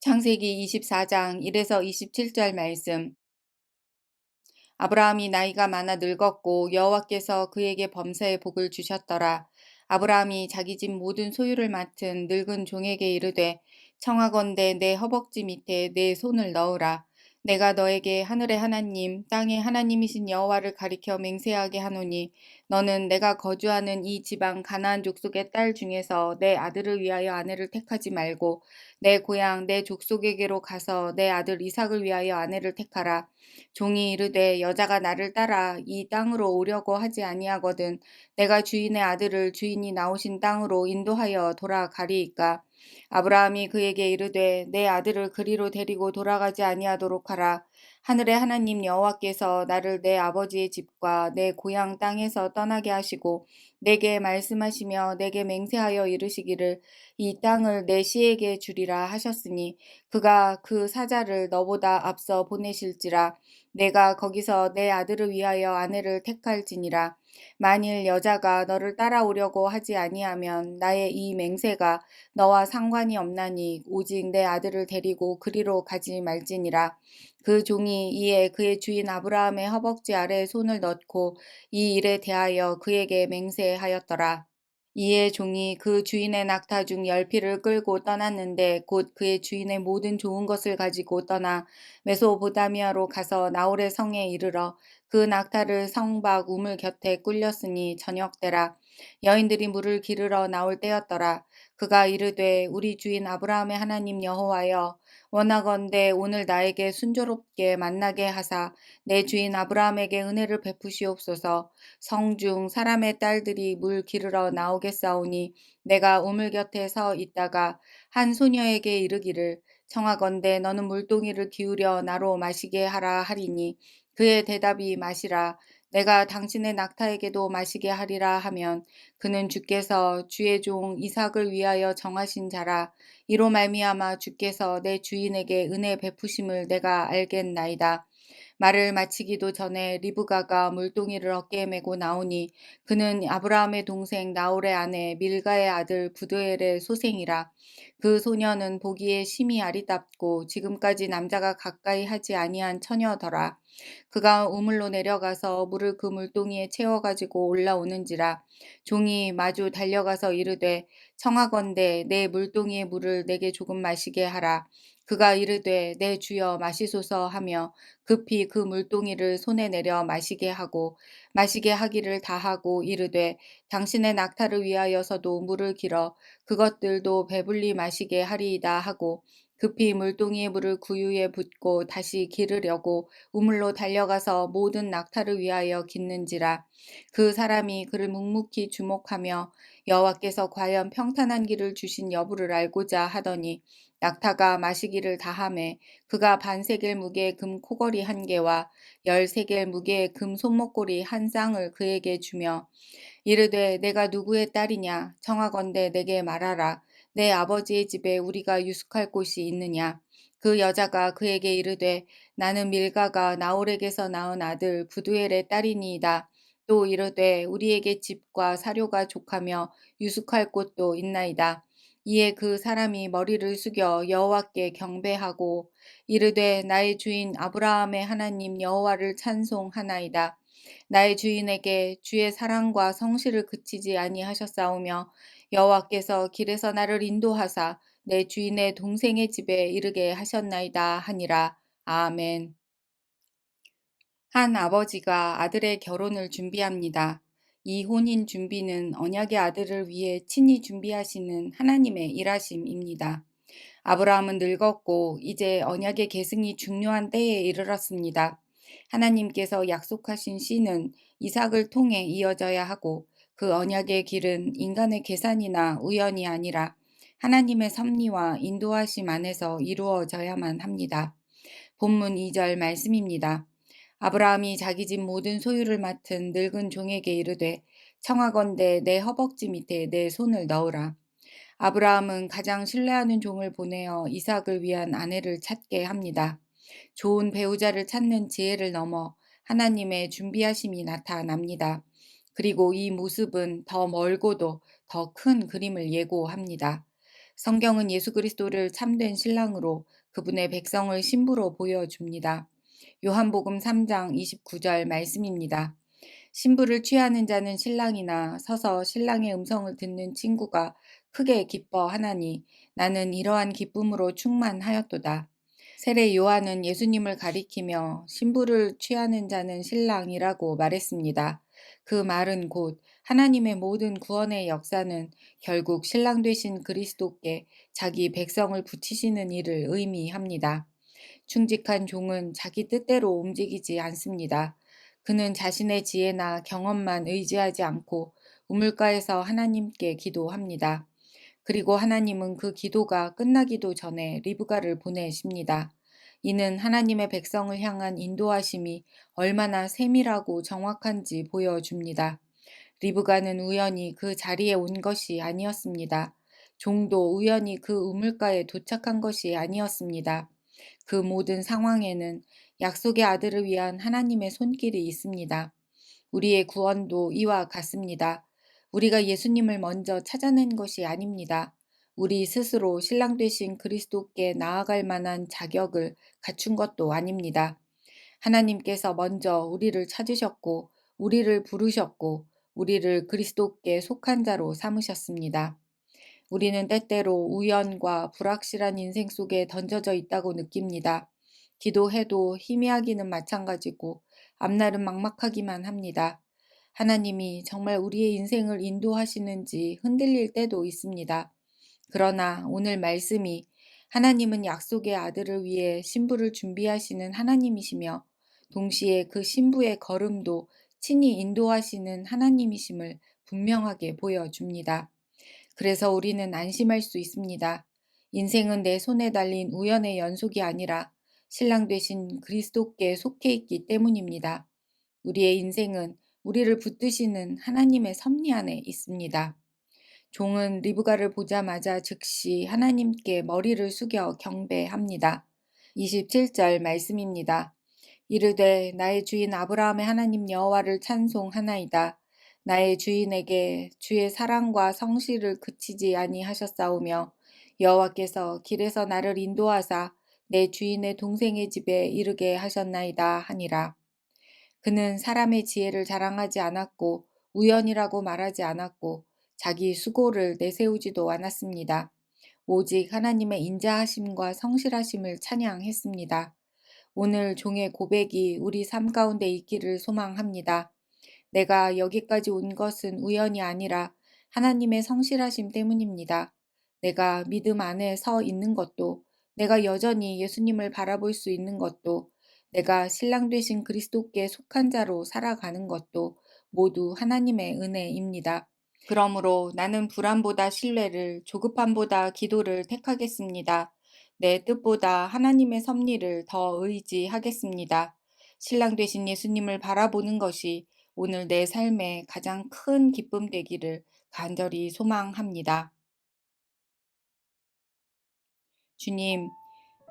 창세기 24장 1에서 27절 말씀. 아브라함이 나이가 많아 늙었고 여호와께서 그에게 범사의 복을 주셨더라. 아브라함이 자기 집 모든 소유를 맡은 늙은 종에게 이르되 청하건대 내 허벅지 밑에 내 손을 넣으라. 내가 너에게 하늘의 하나님 땅의 하나님이신 여호와를 가리켜 맹세하게 하노니 너는 내가 거주하는 이 지방 가나안 족속의 딸 중에서 내 아들을 위하여 아내를 택하지 말고 내 고향 내 족속에게로 가서 내 아들 이삭을 위하여 아내를 택하라. 종이 이르되 여자가 나를 따라 이 땅으로 오려고 하지 아니하거든 내가 주인의 아들을 주인이 나오신 땅으로 인도하여 돌아가리이까. 아브라함이 그에게 이르되 내 아들을 그리로 데리고 돌아가지 아니하도록 하라. 하늘의 하나님 여호와께서 나를 내 아버지의 집과 내 고향 땅에서 떠나게 하시고 내게 말씀하시며 내게 맹세하여 이르시기를 이 땅을 내 씨에게 주리라 하셨으니 그가 그 사자를 너보다 앞서 보내실지라. 내가 거기서 내 아들을 위하여 아내를 택할지니라. 만일 여자가 너를 따라오려고 하지 아니하면 나의 이 맹세가 너와 상관이 없나니 오직 내 아들을 데리고 그리로 가지 말지니라. 그 종이 이에 그의 주인 아브라함의 허벅지 아래에 손을 넣고 이 일에 대하여 그에게 맹세하였더라. 이에 종이 그 주인의 낙타 중 10피를 끌고 떠났는데 곧 그의 주인의 모든 좋은 것을 가지고 떠나 메소보다미아로 가서 나홀의 성에 이르러 그 낙타를 성 밖 우물 곁에 꿀렸으니 저녁 때라. 여인들이 물을 기르러 나올 때였더라. 그가 이르되 우리 주인 아브라함의 하나님 여호와여 원하건대 오늘 나에게 순조롭게 만나게 하사 내 주인 아브라함에게 은혜를 베푸시옵소서. 성중 사람의 딸들이 물 기르러 나오겠사오니 내가 우물 곁에 서 있다가 한 소녀에게 이르기를 청하건대 너는 물동이를 기울여 나로 마시게 하라 하리니 그의 대답이 마시라. 내가 당신의 낙타에게도 마시게 하리라 하면 그는 주께서 주의 종 이삭을 위하여 정하신 자라. 이로 말미암아 주께서 내 주인에게 은혜 베푸심을 내가 알겠나이다. 말을 마치기도 전에 리브가가 물동이를 어깨에 메고 나오니 그는 아브라함의 동생 나홀의 아내 밀가의 아들 부두엘의 소생이라. 그 소녀는 보기에 심히 아리답고 지금까지 남자가 가까이 하지 아니한 처녀더라. 그가 우물로 내려가서 물을 그 물동이에 채워가지고 올라오는지라. 종이 마주 달려가서 이르되 청하건대 내 물동이의 물을 내게 조금 마시게 하라. 그가 이르되 내 주여 마시소서 하며 급히 그 물동이를 손에 내려 마시게 하고 마시게 하기를 다하고 이르되 당신의 낙타를 위하여서도 물을 길어 그것들도 배불리 마시게 하리이다 하고 급히 물동이의 물을 구유에 붓고 다시 기르려고 우물로 달려가서 모든 낙타를 위하여 깃는지라. 그 사람이 그를 묵묵히 주목하며 여호와께서 과연 평탄한 길을 주신 여부를 알고자 하더니 낙타가 마시기를 다하매 그가 반세겔 무게의 금 코걸이 1개와 10세겔 무게의 금 손목고리 1쌍을 그에게 주며 이르되 내가 누구의 딸이냐 청하건대 내게 말하라. 내 아버지의 집에 우리가 유숙할 곳이 있느냐. 그 여자가 그에게 이르되 나는 밀가가 나홀에게서 낳은 아들 부두엘의 딸이니이다. 또 이르되 우리에게 집과 사료가 족하며 유숙할 곳도 있나이다. 이에 그 사람이 머리를 숙여 여호와께 경배하고 이르되 나의 주인 아브라함의 하나님 여호와를 찬송하나이다. 나의 주인에게 주의 사랑과 성실을 그치지 아니하셨사오며 여호와께서 길에서 나를 인도하사 내 주인의 동생의 집에 이르게 하셨나이다 하니라. 아멘. 한 아버지가 아들의 결혼을 준비합니다. 이 혼인 준비는 언약의 아들을 위해 친히 준비하시는 하나님의 일하심입니다. 아브라함은 늙었고 이제 언약의 계승이 중요한 때에 이르렀습니다. 하나님께서 약속하신 씨는 이삭을 통해 이어져야 하고 그 언약의 길은 인간의 계산이나 우연이 아니라 하나님의 섭리와 인도하심 안에서 이루어져야만 합니다. 본문 2절 말씀입니다. 아브라함이 자기 집 모든 소유를 맡은 늙은 종에게 이르되 청하건대 내 허벅지 밑에 내 손을 넣으라. 아브라함은 가장 신뢰하는 종을 보내어 이삭을 위한 아내를 찾게 합니다. 좋은 배우자를 찾는 지혜를 넘어 하나님의 준비하심이 나타납니다. 그리고 이 모습은 더 멀고도 더 큰 그림을 예고합니다. 성경은 예수 그리스도를 참된 신랑으로 그분의 백성을 신부로 보여줍니다. 요한복음 3장 29절 말씀입니다. 신부를 취하는 자는 신랑이나 서서 신랑의 음성을 듣는 친구가 크게 기뻐하나니 나는 이러한 기쁨으로 충만하였도다. 세례 요한은 예수님을 가리키며 신부를 취하는 자는 신랑이라고 말했습니다. 그 말은 곧 하나님의 모든 구원의 역사는 결국 신랑 되신 그리스도께 자기 백성을 붙이시는 일을 의미합니다. 충직한 종은 자기 뜻대로 움직이지 않습니다. 그는 자신의 지혜나 경험만 의지하지 않고 우물가에서 하나님께 기도합니다. 그리고 하나님은 그 기도가 끝나기도 전에 리브가를 보내십니다. 이는 하나님의 백성을 향한 인도하심이 얼마나 세밀하고 정확한지 보여줍니다. 리브가는 우연히 그 자리에 온 것이 아니었습니다. 종도 우연히 그 우물가에 도착한 것이 아니었습니다. 그 모든 상황에는 약속의 아들을 위한 하나님의 손길이 있습니다. 우리의 구원도 이와 같습니다. 우리가 예수님을 먼저 찾아낸 것이 아닙니다. 우리 스스로 신랑 되신 그리스도께 나아갈 만한 자격을 갖춘 것도 아닙니다. 하나님께서 먼저 우리를 찾으셨고, 우리를 부르셨고, 우리를 그리스도께 속한 자로 삼으셨습니다. 우리는 때때로 우연과 불확실한 인생 속에 던져져 있다고 느낍니다. 기도해도 희미하기는 마찬가지고 앞날은 막막하기만 합니다. 하나님이 정말 우리의 인생을 인도하시는지 흔들릴 때도 있습니다. 그러나 오늘 말씀이 하나님은 약속의 아들을 위해 신부를 준비하시는 하나님이시며 동시에 그 신부의 걸음도 친히 인도하시는 하나님이심을 분명하게 보여줍니다. 그래서 우리는 안심할 수 있습니다. 인생은 내 손에 달린 우연의 연속이 아니라 신랑 되신 그리스도께 속해 있기 때문입니다. 우리의 인생은 우리를 붙드시는 하나님의 섭리 안에 있습니다. 종은 리브가를 보자마자 즉시 하나님께 머리를 숙여 경배합니다. 27절 말씀입니다. 이르되 나의 주인 아브라함의 하나님 여호와를 찬송하나이다. 나의 주인에게 주의 사랑과 성실을 그치지 아니하셨사오며 여호와께서 길에서 나를 인도하사 내 주인의 동생의 집에 이르게 하셨나이다 하니라. 그는 사람의 지혜를 자랑하지 않았고 우연이라고 말하지 않았고 자기 수고를 내세우지도 않았습니다. 오직 하나님의 인자하심과 성실하심을 찬양했습니다. 오늘 종의 고백이 우리 삶 가운데 있기를 소망합니다. 내가 여기까지 온 것은 우연이 아니라 하나님의 성실하심 때문입니다. 내가 믿음 안에 서 있는 것도, 내가 여전히 예수님을 바라볼 수 있는 것도, 내가 신랑 되신 그리스도께 속한 자로 살아가는 것도 모두 하나님의 은혜입니다. 그러므로 나는 불안보다 신뢰를, 조급함보다 기도를 택하겠습니다. 내 뜻보다 하나님의 섭리를 더 의지하겠습니다. 신랑 되신 예수님을 바라보는 것이 오늘 내 삶의 가장 큰 기쁨 되기를 간절히 소망합니다. 주님,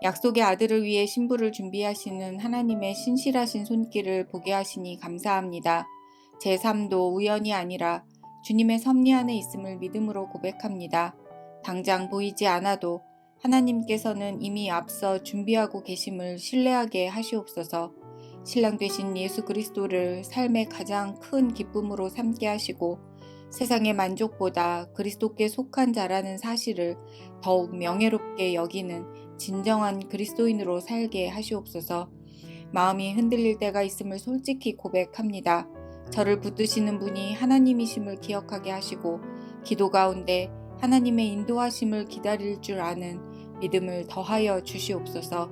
약속의 아들을 위해 신부를 준비하시는 하나님의 신실하신 손길을 보게 하시니 감사합니다. 제 삶도 우연이 아니라 주님의 섭리 안에 있음을 믿음으로 고백합니다. 당장 보이지 않아도 하나님께서는 이미 앞서 준비하고 계심을 신뢰하게 하시옵소서. 신랑 되신 예수 그리스도를 삶의 가장 큰 기쁨으로 삼게 하시고 세상의 만족보다 그리스도께 속한 자라는 사실을 더욱 명예롭게 여기는 진정한 그리스도인으로 살게 하시옵소서. 마음이 흔들릴 때가 있음을 솔직히 고백합니다. 저를 붙드시는 분이 하나님이심을 기억하게 하시고 기도 가운데 하나님의 인도하심을 기다릴 줄 아는 믿음을 더하여 주시옵소서.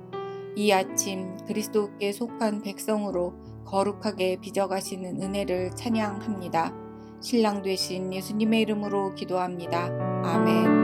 이 아침 그리스도께 속한 백성으로 거룩하게 빚어가시는 은혜를 찬양합니다. 신랑 되신 예수님의 이름으로 기도합니다. 아멘.